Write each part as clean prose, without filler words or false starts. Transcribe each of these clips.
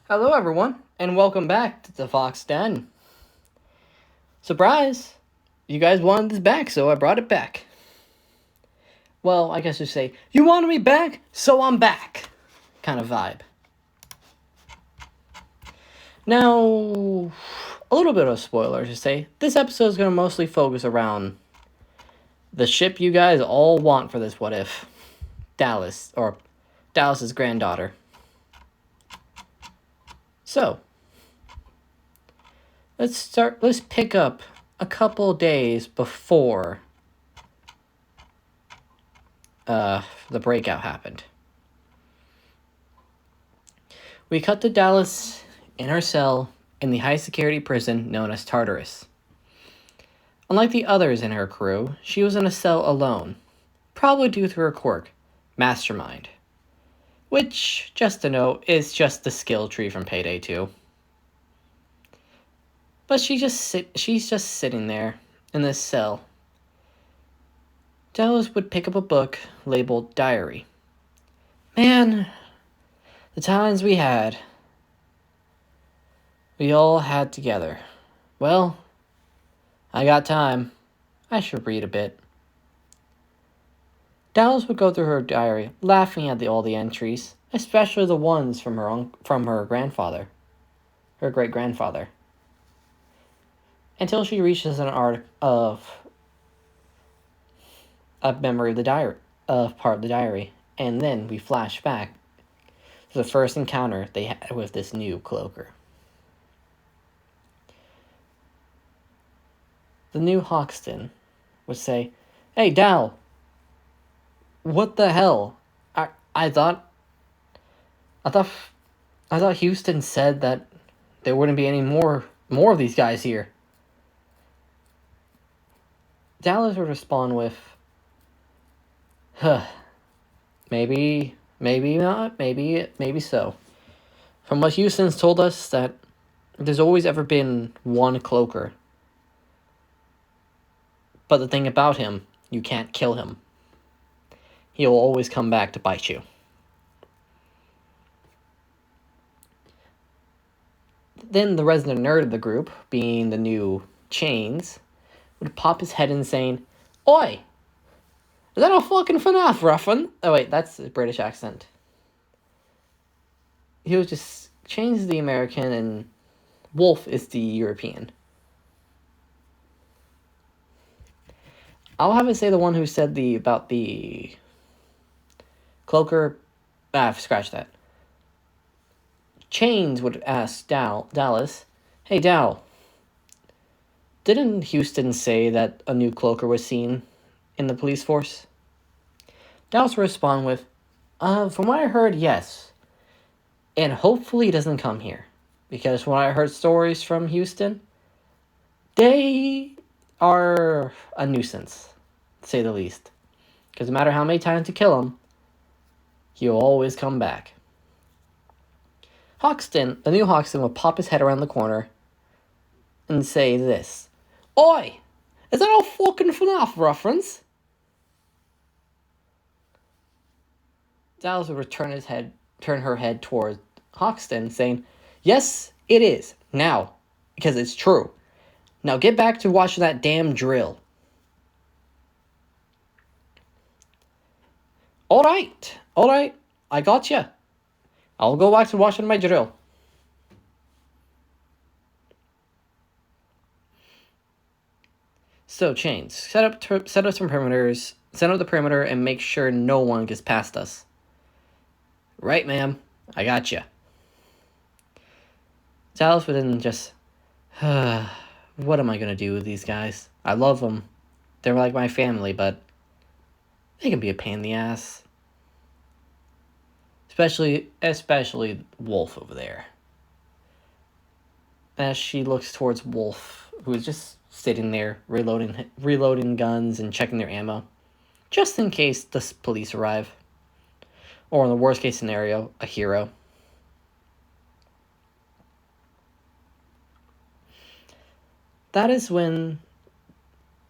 Hello, everyone, and welcome back to the Fox Den. Surprise! You guys wanted this back, so I brought it back. Well, I guess you say, you wanted me back, so I'm back. Kind of vibe. Now, a little bit of a spoiler to say, this episode is going to mostly focus around the ship you guys all want for this What If. Dallas, or Dallas's granddaughter. So, let's pick up a couple days before the breakout happened. We cut to Dallas in her cell in the high-security prison known as Tartarus. Unlike the others in her crew, she was in a cell alone, probably due to her quirk, Mastermind. Which, just to note, is just the skill tree from Payday 2. But she's just sitting there in this cell. Dallas would pick up a book labeled Diary. Man, the times we all had together. Well, I got time. I should read a bit. Dallas would go through her diary, laughing at all the entries, especially the ones from her grandfather, her great-grandfather. Until she reaches an arc of a memory of the diary, of part of the diary, and then we flash back to the first encounter they had with this new cloaker. The new Hoxton would say, "Hey, Dal, what the hell? I thought Houston said that there wouldn't be any more of these guys here." Dallas would respond with, "Huh, maybe not, maybe so. From what Houston's told us, that there's always ever been one cloaker. But the thing about him, you can't kill him. He'll always come back to bite you." Then the resident nerd of the group, being the new Chains, would pop his head in saying, "Oi! Is that a fucking FNAF reference?" Oh wait, that's a British accent. He was just Chains the American and Wolf is the European. I'll have it say the one who said about the cloaker. Scratch that. Chains would ask Dallas, "Hey, Dal, didn't Houston say that a new cloaker was seen in the police force?" Dallas would respond with, "From what I heard, yes. And hopefully he doesn't come here. Because when I heard stories from Houston, they are a nuisance, to say the least. Because no matter how many times you kill him, he'll always come back." The new Hoxton, would pop his head around the corner and say this, "Oi! Is that a fucking FNAF reference?" Dallas would turn her head toward Hoxton, saying, "Yes, it is, now, because it's true. Now get back to watching that damn drill." Alright, I gotcha. I'll go back to watching my drill." So, Chains, set up some perimeters, set up the perimeter, and make sure no one gets past us. "Right, ma'am. I gotcha." Dallas would then just, what am I gonna do with these guys? I love them. They're like my family, but they can be a pain in the ass. Especially Wolf over there. As she looks towards Wolf, who is just sitting there, reloading guns and checking their ammo, just in case the police arrive. Or in the worst case scenario, a hero. That is when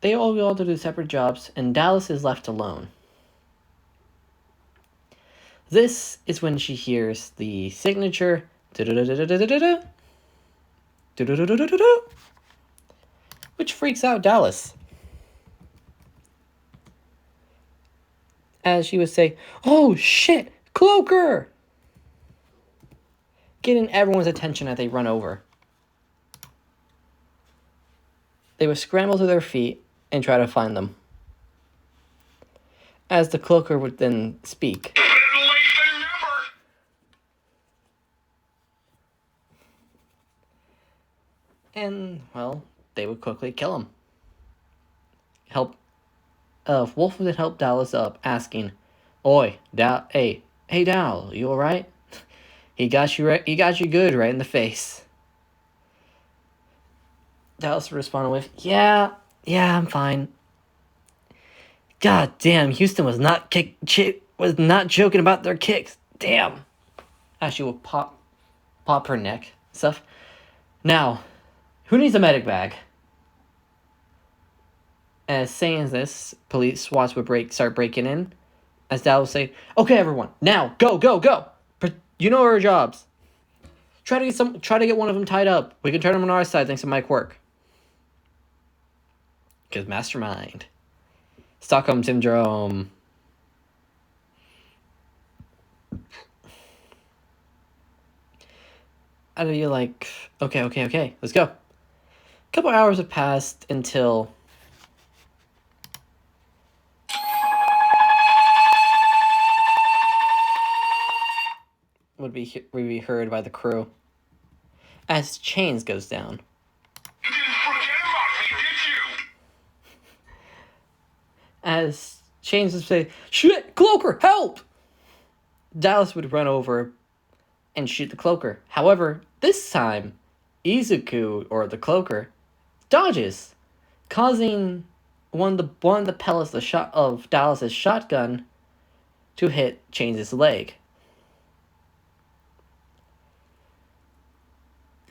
they all go to do separate jobs, and Dallas is left alone. This is when she hears the signature Which freaks out Dallas. As she would say, "Oh shit, cloaker!" Getting everyone's attention as they run over. They would scramble to their feet and try to find them. As the cloaker would then speak. And, well, they would quickly kill him. Wolf would help Dallas up, asking, "Oi, hey, Dal, you alright? He got you good right in the face." Dallas responded with, yeah, I'm fine. God damn, Houston was not joking about their kicks. Damn. As she would pop her neck stuff. Now, who needs a medic bag? As saying this, police SWATs would start breaking in. As Dallas would say, "Okay, everyone, now go, go, go! You know our jobs. Try to get one of them tied up. We can turn them on our side thanks to my quirk." Because mastermind. Stockholm Syndrome. And you're like, okay, let's go. A couple hours have passed until would be heard by the crew as Chains goes down. As Chains would say, "Shit, cloaker, help!" Dallas would run over and shoot the cloaker. However, this time, Izuku, or the cloaker, dodges, causing one of the pellets of Dallas's shotgun to hit Chains' leg,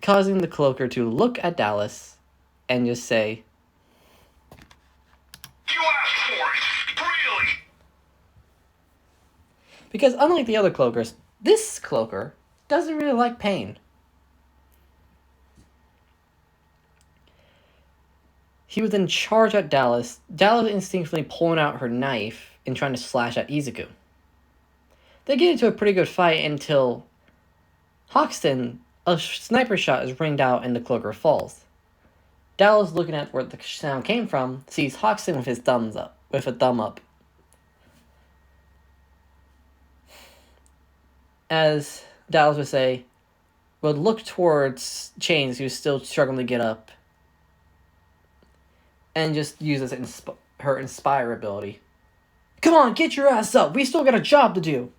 causing the cloaker to look at Dallas and just say, "You asked for it, really?" Because unlike the other cloakers, this cloaker doesn't really like pain. He would then charge at Dallas instinctively pulling out her knife and trying to slash at Izuku. They get into a pretty good fight until Hoxton, a sniper shot is ringed out and the cloaker falls. Dallas, looking at where the sound came from, sees Hoxton with a thumb up. As Dallas would say, would look towards Chains, who's still struggling to get up, and just uses her inspire ability. "Come on, get your ass up. We still got a job to do."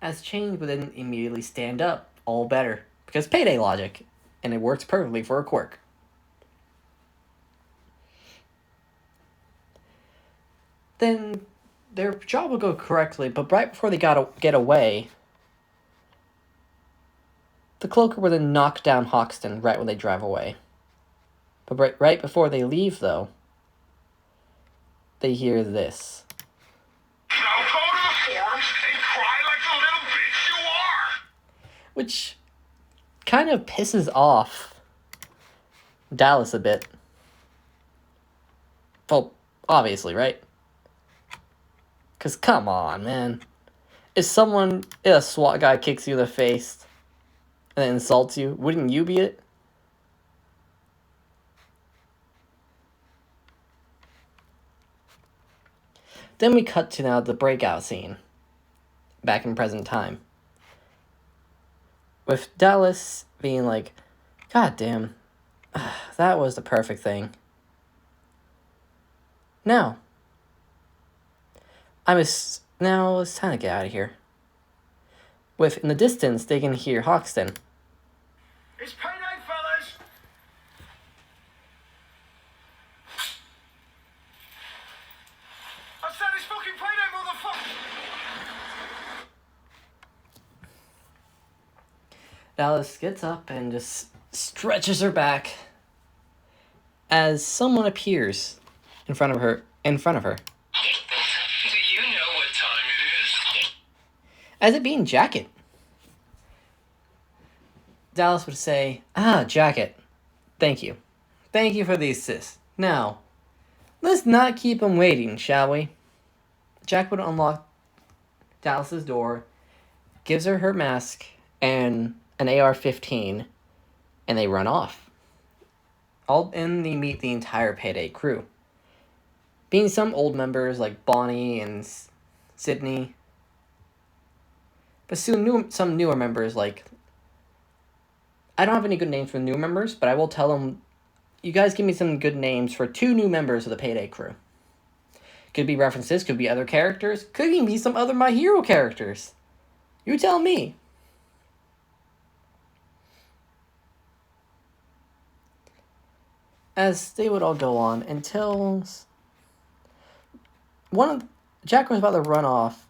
As Chains would then immediately stand up, all better, because payday logic, and it works perfectly for a quirk. Then their job will go correctly, but right before they get away, the cloaker would then knock down Hoxton right when they drive away. But right before they leave, though, they hear this. "Now go to the forums and cry like the little bitch you are!" Which kind of pisses off Dallas a bit. Well, obviously, right? Because come on, man. If a SWAT guy kicks you in the face and then insults you, wouldn't you be it? Then we cut to now the breakout scene, back in present time, with Dallas being like, "God damn, that was the perfect thing. Now it's time to get out of here." With, in the distance, they can hear Hoxton. "It's payday, fellas!" "I said it's fucking payday, motherfucker!" Dallas gets up and just stretches her back as someone appears in front of her. "Do you know what time it is?" as it being Jacket. Dallas would say, "Ah, Jacket. Thank you. Thank you for the assist. Now, let's not keep him waiting, shall we?" Jack would unlock Dallas's door, gives her her mask and an AR-15, and they run off. And they meet the entire Payday crew. Being some old members like Bonnie and Sydney, but soon some newer members like... I don't have any good names for newer members, but I will tell them, you guys give me some good names for 2 new members of the Payday crew. Could be references, could be other characters, could even be some other My Hero characters. You tell me. As they would all go on until Jack was about to run off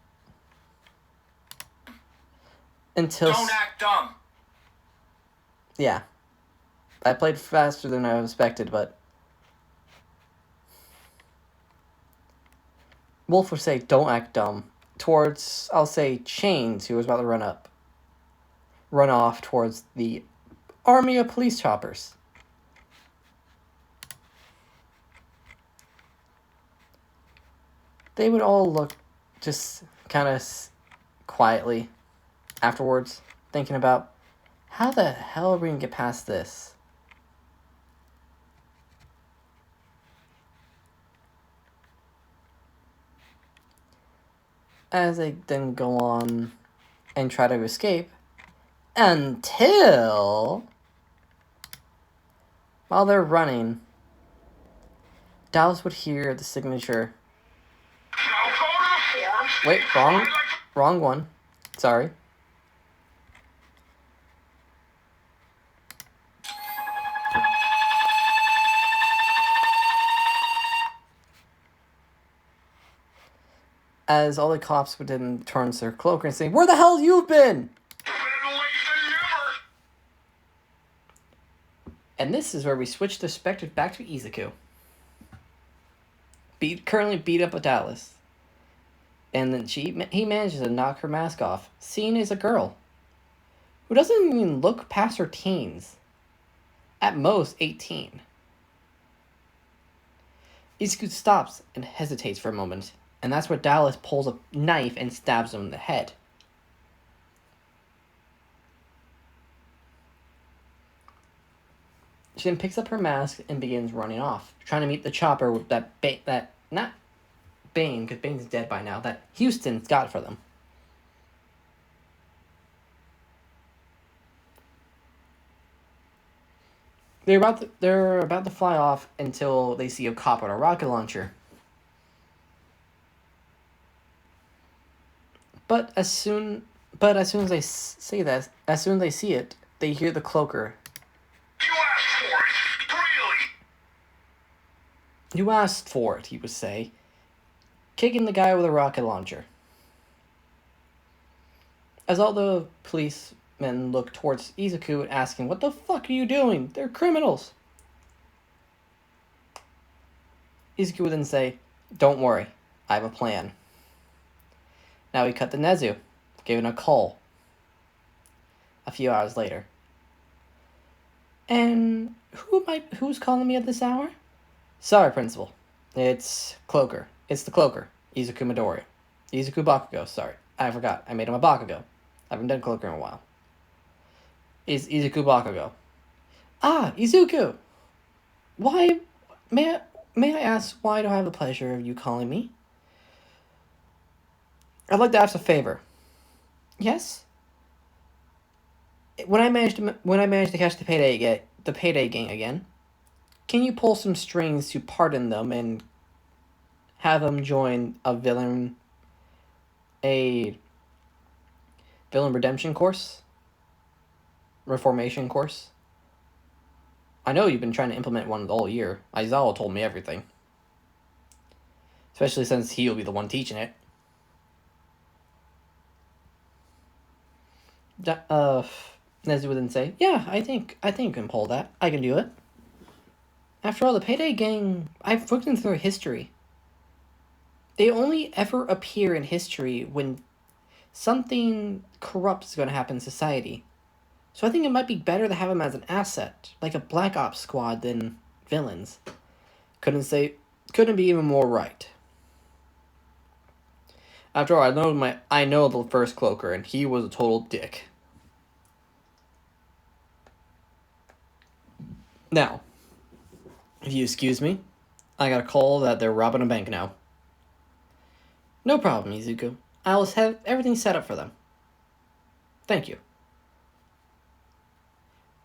until... Don't act dumb. Yeah. I played faster than I expected, but... Wolf would say, "Don't act dumb," towards, I'll say, Chains, who was about to run off towards the army of police choppers. They would all look just kind of quietly afterwards, thinking about, how the hell are we going to get past this? As they then go on and try to escape, until, while they're running, Dallas would hear the signature. Now go to the forums. Wait, wrong one. Sorry. As all the cops would then turn to their cloaker and say, "Where the hell you been?" And this is where we switch the perspective back to Izuku. Currently beat up a Dallas. And then he manages to knock her mask off, seen as a girl who doesn't even look past her teens. At most 18. Izuku stops and hesitates for a moment, and that's where Dallas pulls a knife and stabs him in the head. She then picks up her mask and begins running off, trying to meet the chopper with not Bane, because Bane's dead by now, that Houston's got for them. They're about to fly off until they see a cop with a rocket launcher. But as soon as they see that, as soon as they see it, they hear the cloaker. You asked for it. Really? "You asked for it," he would say, kicking the guy with a rocket launcher. As all the policemen look towards Izuku and asking, "What the fuck are you doing? They're criminals." Izuku would then say, "Don't worry, I have a plan." Now we cut to Nezu, giving a call. A few hours later. "And who's calling me at this hour?" "Sorry, Principal. It's Cloaker. It's the Cloaker. Izuku Midoriya. Izuku Bakugo, sorry. I forgot. I made him a Bakugo. I haven't done Cloaker in a while. Is Izuku Bakugo." "Ah, Izuku! Why, may I ask, why do I have the pleasure of you calling me?" "I'd like to ask a favor." "Yes?" When I managed to catch the Payday gang again, can you pull some strings to pardon them and have them join a villain redemption course? Reformation course? I know you've been trying to implement one all year. Aizawa told me everything. Especially since he'll be the one teaching it. Nezu would then say, "Yeah, I think I can pull that. I can do it. After all, the Payday gang, I've looked into their history. They only ever appear in history when something corrupt is going to happen in society. So I think it might be better to have him as an asset, like a Black Ops squad, than villains. Couldn't be even more right. After all, I know the first cloaker, and he was a total dick. Now, if you excuse me, I got a call that they're robbing a bank now. No problem, Izuku. I will have everything set up for them. Thank you.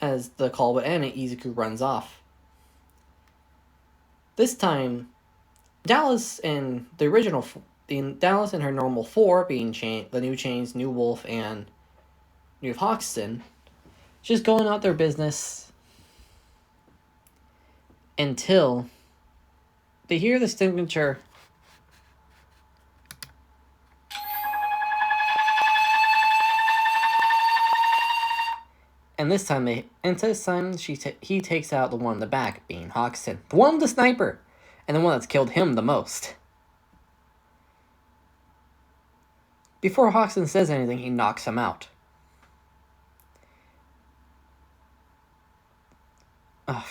As the call would end, Izuku runs off. This time, Dallas and Dallas and her normal four, being the new Chains, New Wolf, and New Hoxton, just going out their business until they hear the signature. And this time, he takes out the one in the back, being Hoxton, the one with the sniper, and the one that's killed him the most. Before Hoxton says anything, he knocks him out.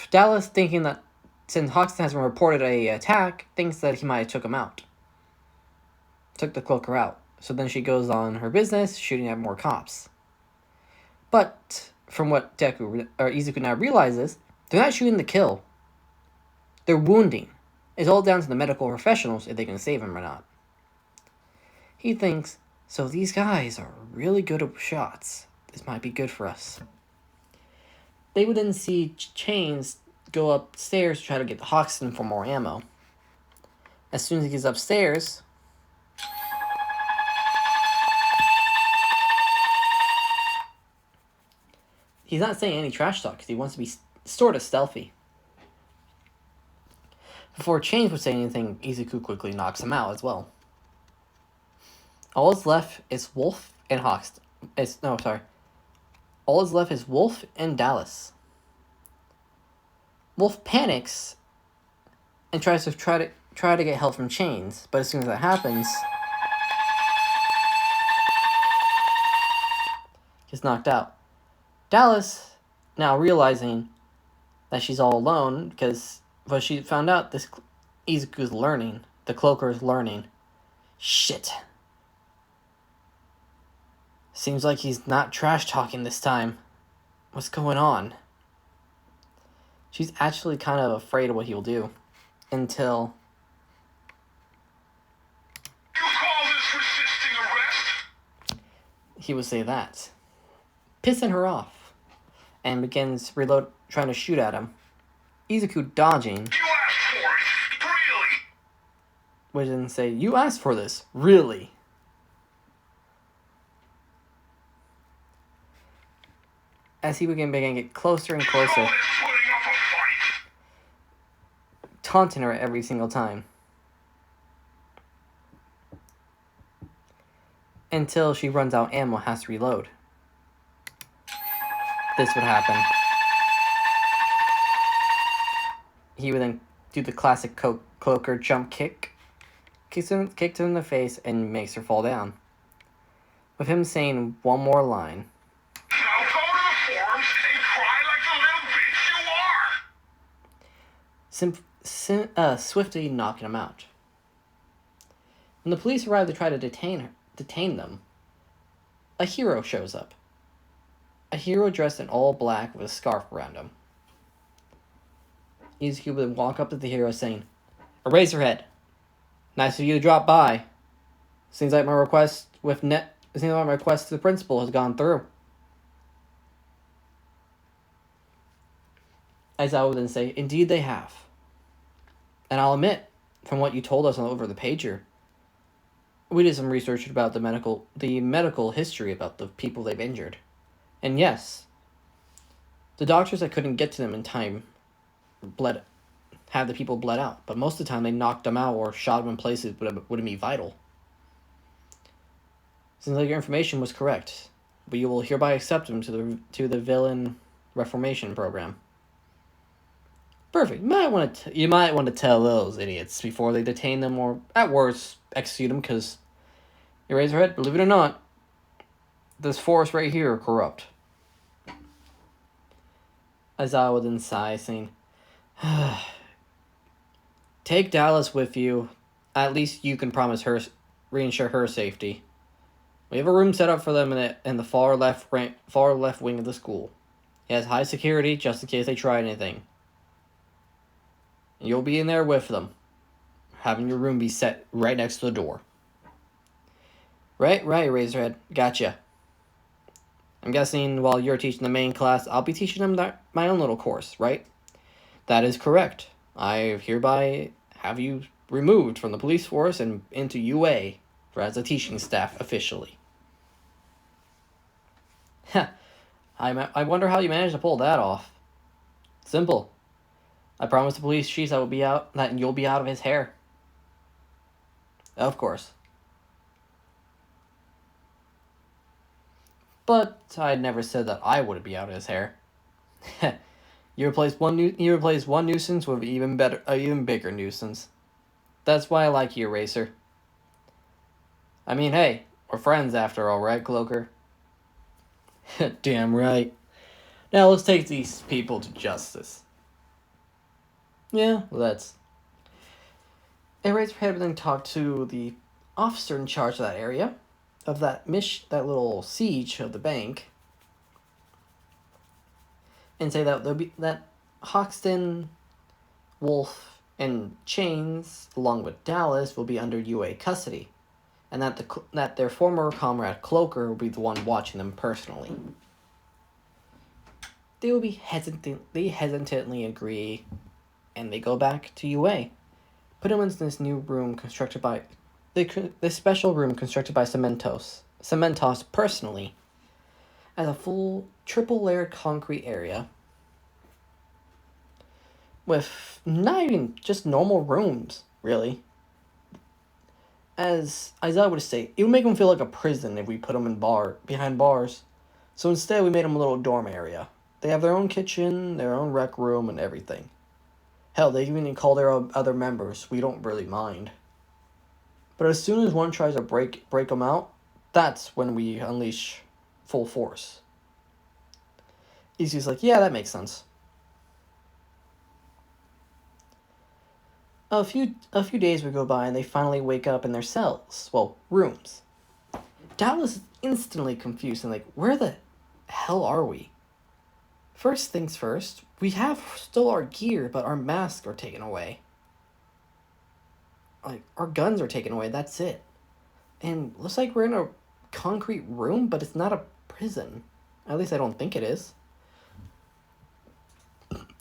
Dallas, thinking that since Hoxton hasn't reported a attack, thinks that he might have took the cloaker out. So then she goes on her business, shooting at more cops. But from what Izuku now realizes, they're not shooting to kill. They're wounding. It's all down to the medical professionals if they can save him or not. He thinks, so these guys are really good at shots. This might be good for us. They would then see Chains go upstairs to try to get Hoxton for more ammo. As soon as he gets upstairs, he's not saying any trash talk because he wants to be sort of stealthy. Before Chains would say anything, Izuku quickly knocks him out as well. All that's left is Wolf and Hoxton. All is left is Wolf and Dallas. Wolf panics and tries to get help from Chains, but as soon as that happens, he's knocked out. Dallas, now realizing that she's all alone, but she found out this Izuku's learning, the cloaker is learning. Shit. Seems like he's not trash talking this time. What's going on? She's actually kind of afraid of what he'll do. Until You call this resisting arrest? he would say that. Pissing her off. And begins trying to shoot at him. Izuku dodging. You asked for it. Really? Which then say, you asked for this. Really? As he began to get closer and closer, Call this putting up a fight? taunting her every single time. Until she runs out of ammo, has to reload. This would happen. He would then do the classic cloaker jump kick. Kicks her in the face and makes her fall down. With him saying one more line. Now go to the forums and cry like the little bitch you are! Swiftly knocking him out. When the police arrive to try to detain them, a hero shows up. A hero dressed in all black with a scarf around him. Izuku would walk up to the hero saying, "Eraserhead, nice of you to drop by. Seems like my request to the principal has gone through." As I would then say, "Indeed they have. And I'll admit, from what you told us over the pager, we did some research about the medical history about the people they've injured. And yes, the doctors that couldn't get to them in time had the people bled out, but most of the time they knocked them out or shot them in places that wouldn't be vital. Seems like your information was correct, but you will hereby accept them to the villain reformation program." Perfect. You might want to tell those idiots before they detain them or, at worst, execute them, because Eraserhead, believe it or not, this force right here corrupt. Isaiah would then sigh, saying, take Dallas with you. At least you can reinsure her safety. We have a room set up for them in the far left wing of the school. It has high security just in case they try anything. And you'll be in there with them, having your room be set right next to the door. Right, Razorhead. Gotcha. I'm guessing while you're teaching the main class, I'll be teaching them my own little course, right? That is correct. I hereby have you removed from the police force and into UA as a teaching staff officially. I wonder how you managed to pull that off. Simple. I promised the police chief that you'll be out of his hair. Of course. But I never said that I would be out of his hair. You replace one nuisance with even bigger nuisance. That's why I like you, Racer. I mean, hey, we're friends after all, right, Cloaker? Damn right. Now let's take these people to justice. Yeah, let's. Razorhead would then talk to the officer in charge of that area, of that little siege of the bank, and say that Hoxton, Wolf, and Chains, along with Dallas, will be under UA custody, and that their former comrade Cloaker will be the one watching them personally. They will be hesitantly agree, and they go back to UA. Put him in this new room constructed by this special room constructed by Cementos personally, as a full triple layered concrete area with not even just normal rooms, really. As Isaiah would say, it would make them feel like a prison if we put them behind bars. So instead, we made them a little dorm area. They have their own kitchen, their own rec room, and everything. Hell, they even call their other members. We don't really mind. But as soon as one tries to break them out, that's when we unleash full force. Easy's like, yeah, that makes sense. A few days would go by and they finally wake up in their cells. Well, rooms. Dallas is instantly confused and like, where the hell are we? First things first, we have still our gear, but our masks are taken away. Like, our guns are taken away, that's it. And looks like we're in a concrete room, but it's not a prison. At least I don't think it is.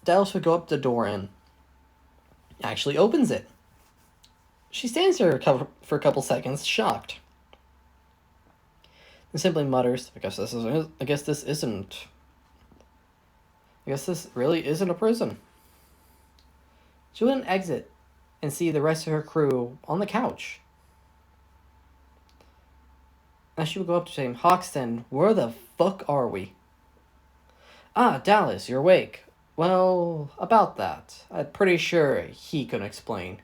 Dallas would go up the door and actually opens it. She stands there for a couple seconds, shocked. And simply mutters, I guess this really isn't a prison. She would then exit and see the rest of her crew on the couch. Now she would go up to him, Hoxton, where the fuck are we? Ah, Dallas, you're awake. Well, about that, I'm pretty sure he can explain.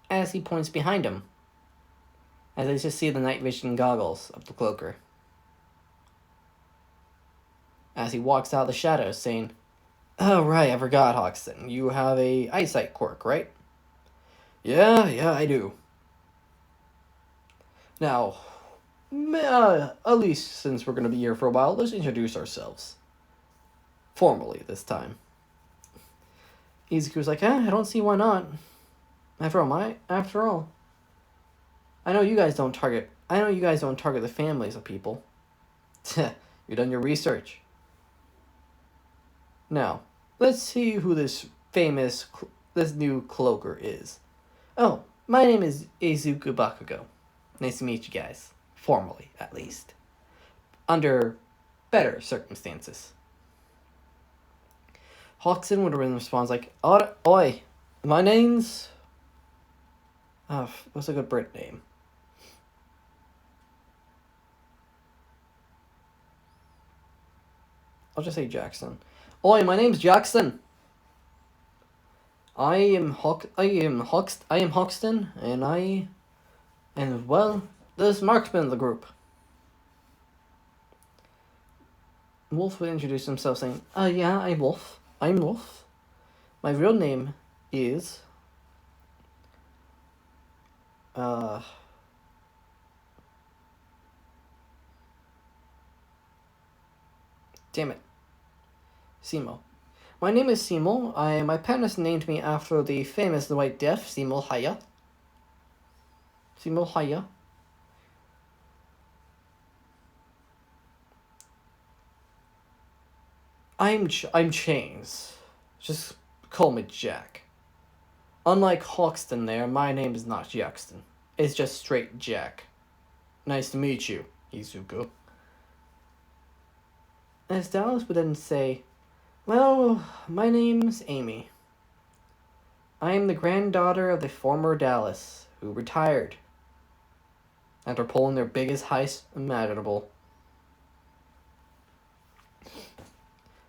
As he points behind him, as they just see the night vision goggles of the cloaker. As he walks out of the shadows, saying, oh, right, I forgot, Hoxton. You have a eyesight quirk, right? Yeah, I do. Now, at least since we're going to be here for a while, let's introduce ourselves. Formally, this time. Izuku's like, I don't see why not. After all, I know you guys don't target the families of people. You've done your research. Now, let's see who this new cloaker is. Oh, my name is Izuku Bakugo. Nice to meet you guys. Formally, at least. Under better circumstances. Hoxton would respond like, oi, my name's... what's a good Brit name? I'll just say Jackson. Oi, my name's Jackson. I am Hoxton, and well, this marksman of the group. Wolf would introduce himself saying, yeah, I'm Wolf. I'm Wolf. My real name is... Damn it. Simo. My name is Simo. My parents named me after the famous White Death, Simo Haya. Simo Haya. I'm Chains. Just call me Jack. Unlike Hawkston there, my name is not Jackson. It's just straight Jack. Nice to meet you, Izuku. As Dallas would then say, well, my name's Amy. I am the granddaughter of the former Dallas, who retired after pulling their biggest heist imaginable.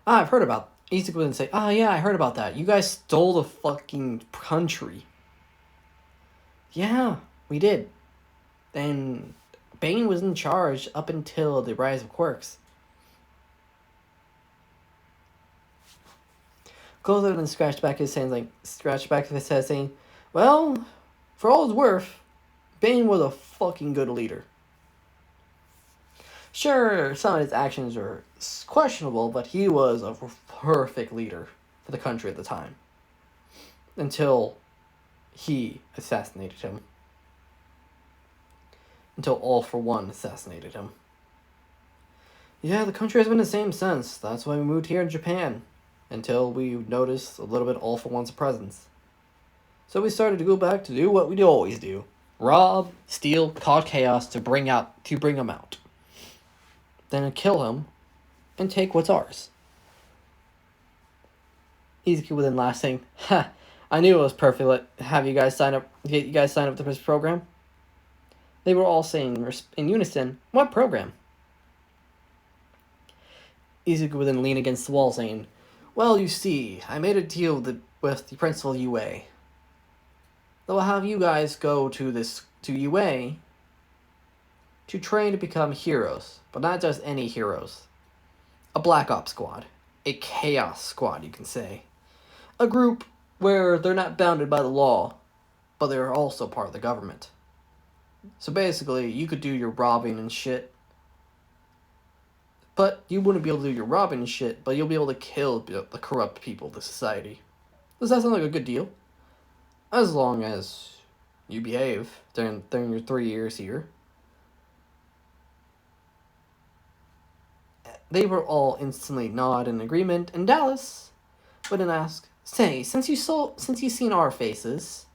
I've heard about... Izuku would then say, yeah, I heard about that. You guys stole the fucking country. Yeah, we did. And Bane was in charge up until the rise of quirks. Goes over and scratched back his head saying, well, for all it's worth, Bane was a fucking good leader. Sure, some of his actions are questionable, but he was a perfect leader for the country at the time. Until he assassinated him. Until All for One assassinated him. Yeah, the country has been the same since. That's why we moved here in Japan. Until we noticed a little bit All for One's presence. So we started to go back to do what we always do. Rob, steal, cause chaos to bring him out. Then kill him and take what's ours. Izuku would then laugh saying, ha, I knew it was perfect. Get you guys sign up to this program. They were all saying in unison, what program? Izuku would then lean against the wall saying, well, you see, I made a deal with the principal UA. They'll have you guys go to UA to train to become heroes, but not just any heroes. A Black Ops squad. A Chaos squad, you can say. A group where they're not bounded by the law, but they're also part of the government. So basically, you could do your robbing and shit, but you wouldn't be able to do your robbing and shit, but you'll be able to kill the corrupt people of the society. Does that sound like a good deal? As long as you behave during your 3 years here. They were all instantly nod in agreement, and Dallas would then ask, say, since you've seen our faces,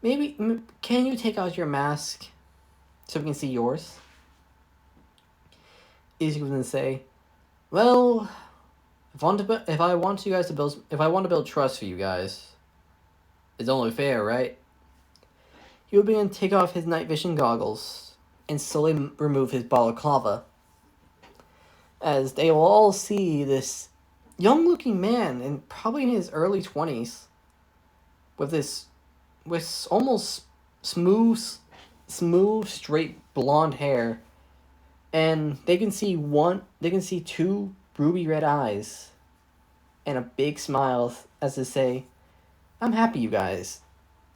can you take out your mask so we can see yours? Izuku would then say, well, if I want to build trust for you guys, it's only fair, right? He would begin to take off his night vision goggles and slowly remove his balaclava, as they will all see this young-looking man, and probably in his early 20s, with almost smooth, straight blonde hair, and they can see two ruby red eyes, and a big smile as to say, I'm happy you guys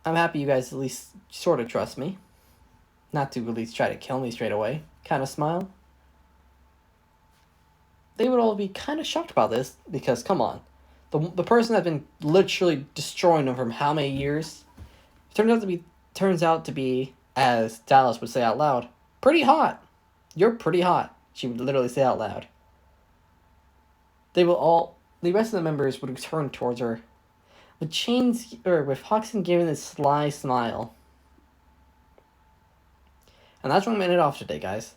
at least sort of trust me. Not to at least try to kill me straight away, kind of smile. They would all be kind of shocked about this, because, come on, the person that's been literally destroying them for how many years turns out to be, as Dallas would say out loud, pretty hot. You're pretty hot, she would literally say out loud. The rest of the members would turn towards her, with Hoxton giving this sly smile. And that's where I'm going to end it off today, guys.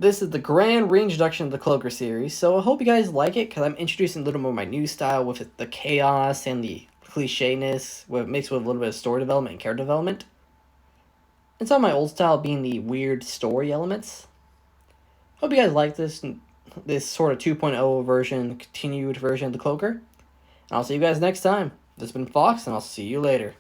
This is the grand reintroduction of the Cloaker series, so I hope you guys like it, because I'm introducing a little more of my new style with the chaos and the clichéness, mixed with a little bit of story development and character development. And some of my old style being the weird story elements. Hope you guys like this sort of 2.0 version, continued version of the Cloaker. And I'll see you guys next time. This has been Fox, and I'll see you later.